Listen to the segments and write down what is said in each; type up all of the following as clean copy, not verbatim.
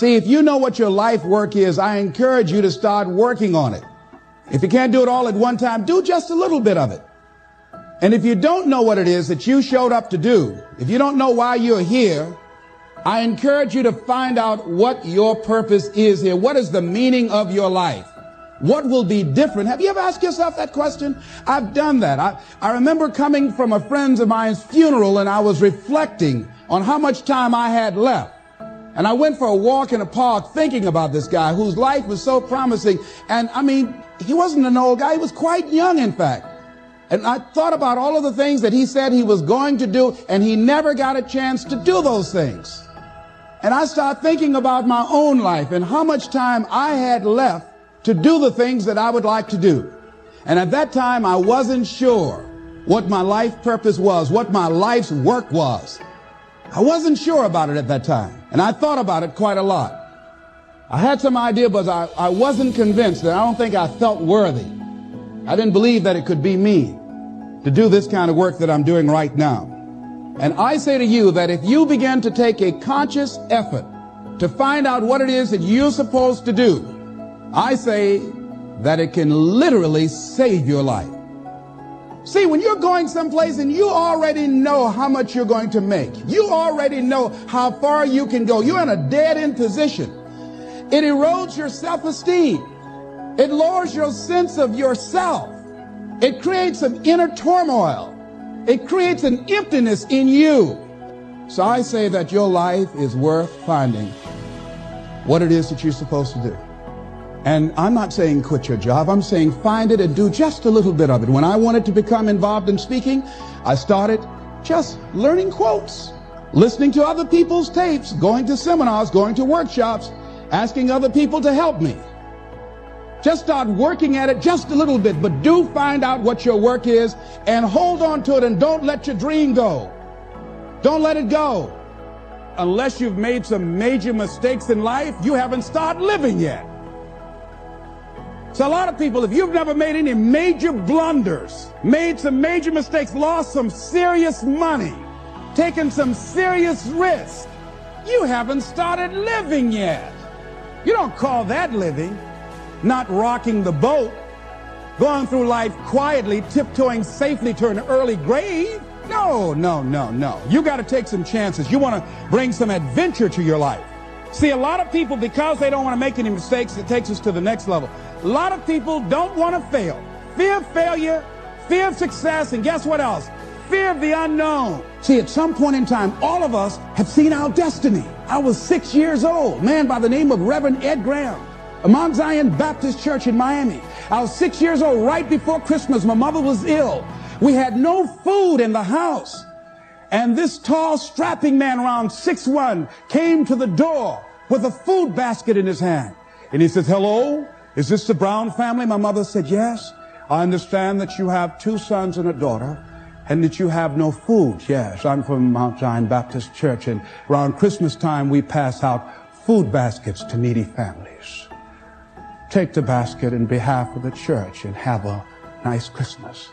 See, if you know what your life work is, I encourage you to start working on it. If you can't do it all at one time, do just a little bit of it. And if you don't know what it is that you showed up to do, if you don't know why you're here, I encourage you to find out what your purpose is here. What is the meaning of your life? What will be different? Have you ever asked yourself that question? I've done that. I remember coming from a friend of mine's funeral, and I was reflecting on how much time I had left. And I went for a walk in a park thinking about this guy whose life was so promising. And I mean, he wasn't an old guy. He was quite young, in fact. And I thought about all of the things that he said he was going to do, and he never got a chance to do those things. And I started thinking about my own life and how much time I had left to do the things that I would like to do. And at that time, I wasn't sure what my life purpose was, what my life's work was. I wasn't sure about it at that time. And I thought about it quite a lot. I had some idea, but I wasn't convinced, and I don't think I felt worthy. I didn't believe that it could be me to do this kind of work that I'm doing right now. And I say to you that if you begin to take a conscious effort to find out what it is that you're supposed to do, I say that it can literally save your life. See, when you're going someplace and you already know how much you're going to make, you already know how far you can go, you're in a dead-end position. It erodes your self-esteem. It lowers your sense of yourself. It creates an inner turmoil. It creates an emptiness in you. So I say that your life is worth finding what it is that you're supposed to do. And I'm not saying quit your job. I'm saying find it and do just a little bit of it. When I wanted to become involved in speaking, I started just learning quotes, listening to other people's tapes, going to seminars, going to workshops, asking other people to help me. Just start working at it just a little bit, but do find out what your work is and hold on to it, and don't let your dream go. Don't let it go. Unless you've made some major mistakes in life, you haven't started living yet. So a lot of people, if you've never made any major blunders, made some major mistakes, lost some serious money, taken some serious risks, you haven't started living yet. You don't call that living. Not rocking the boat, going through life quietly, tiptoeing safely to an early grave. No, no, no, no. You got to take some chances. You want to bring some adventure to your life. See, a lot of people, because they don't want to make any mistakes, it takes us to the next level. A lot of people don't want to fail. Fear of failure, fear of success, and guess what else? Fear of the unknown. See, at some point in time, all of us have seen our destiny. I was 6 years old, a man by the name of Reverend Ed Graham, Mount Zion Baptist Church in Miami. I was 6 years old right before Christmas. My mother was ill. We had no food in the house. And this tall, strapping man around 6'1" came to the door with a food basket in his hand. And he says, "Hello, is this the Brown family?" My mother said, "Yes. I understand that you have 2 sons and a daughter and that you have no food." "Yes, I'm from Mount Zion Baptist Church, and around Christmas time we pass out food baskets to needy families. Take the basket in behalf of the church and have a nice Christmas."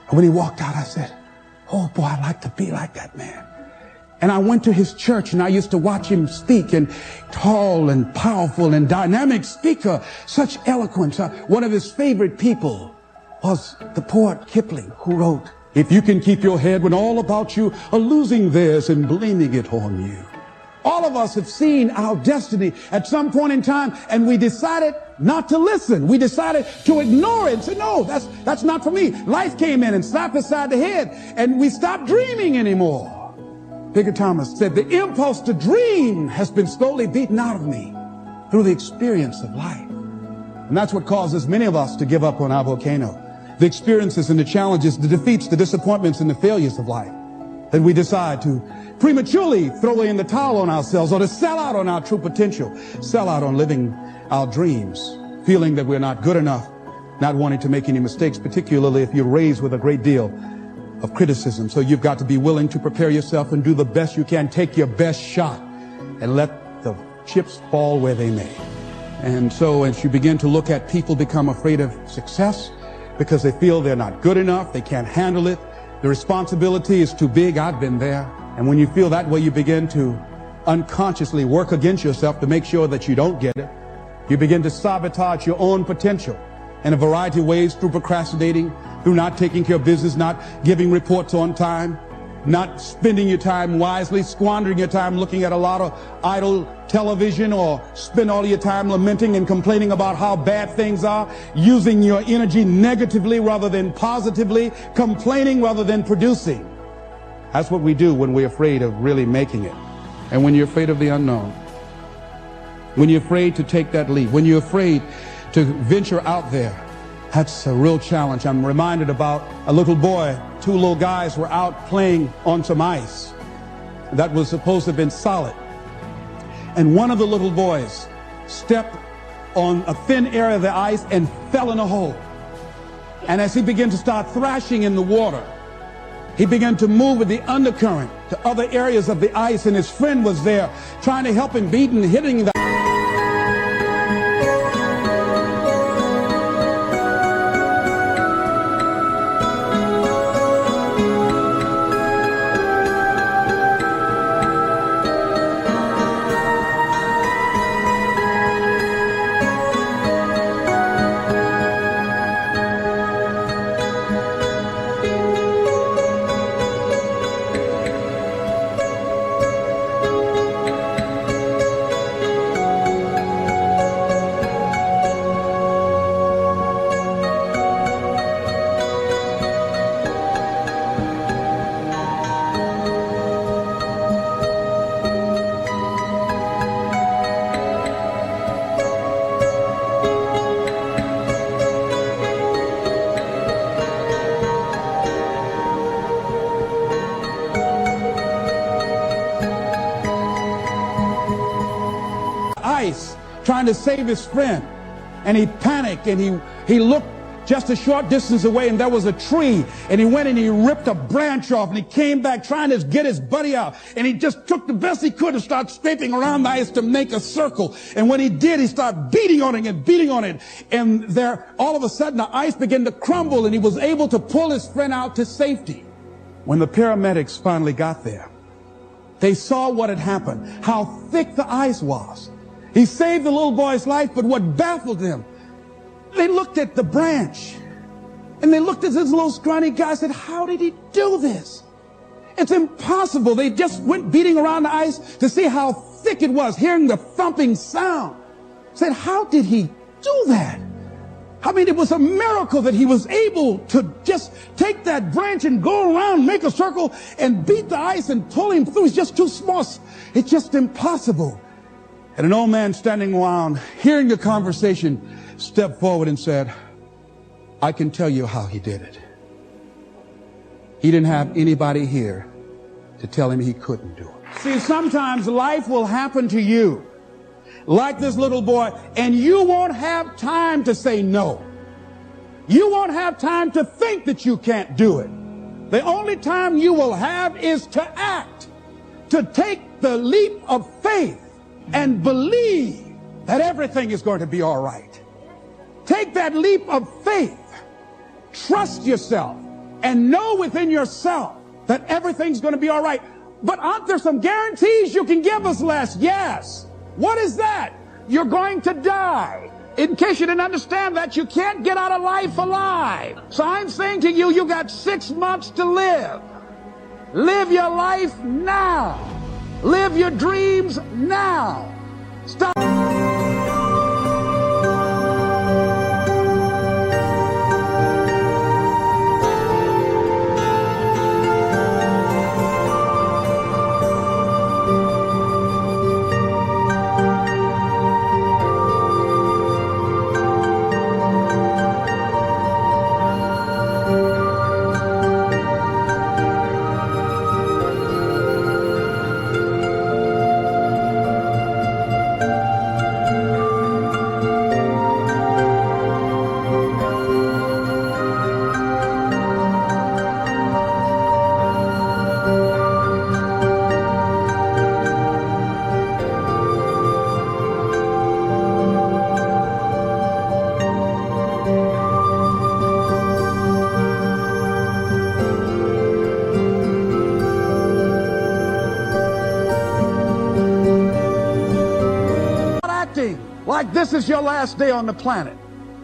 And when he walked out, I said, "Oh boy, I'd like to be like that man." And I went to his church, and I used to watch him speak, and tall and powerful and dynamic speaker, such eloquence. One of his favorite people was the poet Kipling, who wrote, "If you can keep your head when all about you are losing theirs and blaming it on you." All of us have seen our destiny at some point in time, and we decided not to listen. We decided to ignore it and say, "No, that's not for me." Life came in and slapped us side the head, and we stopped dreaming anymore. Bigger Thomas said, "The impulse to dream has been slowly beaten out of me through the experience of life." And that's what causes many of us to give up on our volcano. The experiences and the challenges, the defeats, the disappointments, and the failures of life. Then we decide to prematurely throw in the towel on ourselves, or to sell out on our true potential, sell out on living our dreams, feeling that we're not good enough, not wanting to make any mistakes, particularly if you're raised with a great deal of criticism. So you've got to be willing to prepare yourself and do the best you can. Take your best shot and let the chips fall where they may. And so as you begin to look at people become afraid of success because they feel they're not good enough, they can't handle it, the responsibility is too big. I've been there. And when you feel that way, you begin to unconsciously work against yourself to make sure that you don't get it. You begin to sabotage your own potential in a variety of ways, through procrastinating, through not taking care of business, not giving reports on time, not spending your time wisely, squandering your time looking at a lot of idle television, or spend all your time lamenting and complaining about how bad things are, using your energy negatively rather than positively, complaining rather than producing. That's what we do when we're afraid of really making it. And when you're afraid of the unknown, when you're afraid to take that leap, when you're afraid to venture out there, that's a real challenge. I'm reminded about a little boy. Two little guys were out playing on some ice that was supposed to have been solid. And one of the little boys stepped on a thin area of the ice and fell in a hole. And as he began to start thrashing in the water, he began to move with the undercurrent to other areas of the ice, and his friend was there trying to help him, beating, hitting the ice trying to save his friend, and he panicked, and he looked just a short distance away, and there was a tree, and he went and he ripped a branch off, and he came back trying to get his buddy out, and he just took the best he could and started scraping around the ice to make a circle. And when he did, he started beating on it and beating on it, and there all of a sudden the ice began to crumble, and he was able to pull his friend out to safety. When the paramedics finally got there, they saw what had happened, how thick the ice was. He saved the little boy's life, but what baffled them, they looked at the branch, and they looked at this little scrawny guy and said, how did he do this? It's impossible. They just went beating around the ice to see how thick it was, hearing the thumping sound. Said, how did he do that? I mean, it was a miracle that he was able to just take that branch and go around, make a circle, and beat the ice and pull him through. He's just too small. It's just impossible. And an old man standing around, hearing the conversation, stepped forward and said, I can tell you how he did it. He didn't have anybody here to tell him he couldn't do it. See, sometimes life will happen to you, like this little boy, and you won't have time to say no. You won't have time to think that you can't do it. The only time you will have is to act, to take the leap of faith and believe that everything is going to be all right. Take that leap of faith. Trust yourself and know within yourself that everything's going to be all right. But aren't there some guarantees you can give us, Les? Yes. What is that? You're going to die. In case you didn't understand that, you can't get out of life alive. So I'm saying to you, you got 6 months to live. Live your life now. Live your dreams now. Stop. acting like this is your last day on the planet.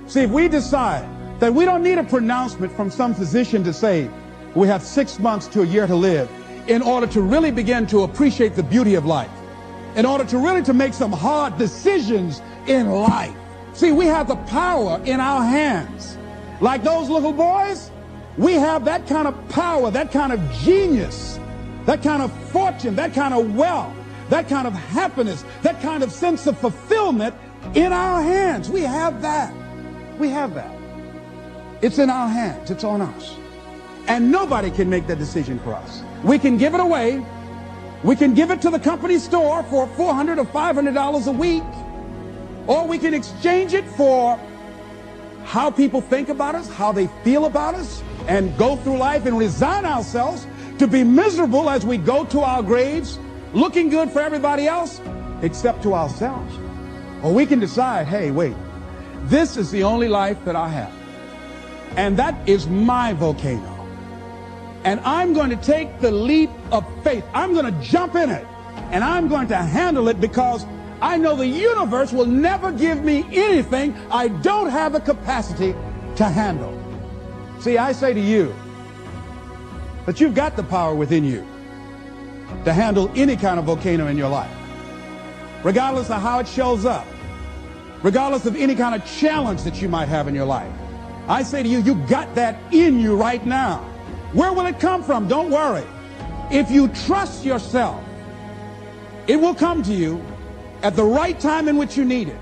See, if we decide that we don't need a pronouncement from some physician to say we have 6 months to a year to live in order to really begin to appreciate the beauty of life, in order to really to make some hard decisions in life. See, we have the power in our hands. Like those little boys, we have that kind of power, that kind of genius, that kind of fortune, that kind of wealth, that kind of happiness, that kind of sense of fulfillment in our hands. We have that. We have that. It's in our hands. It's on us. And nobody can make that decision for us. We can give it away. We can give it to the company store for $400 or $500 a week. Or we can exchange it for how people think about us, how they feel about us, and go through life and resign ourselves to be miserable as we go to our graves, looking good for everybody else, except to ourselves. Or we can decide, hey, wait, this is the only life that I have. And that is my volcano. And I'm going to take the leap of faith. I'm going to jump in it. And I'm going to handle it because I know the universe will never give me anything I don't have the capacity to handle. See, I say to you that you've got the power within you to handle any kind of volcano in your life, regardless of how it shows up, regardless of any kind of challenge that you might have in your life. I say to you, you got that in you right now. Where will it come from? Don't worry. If you trust yourself, it will come to you at the right time in which you need it.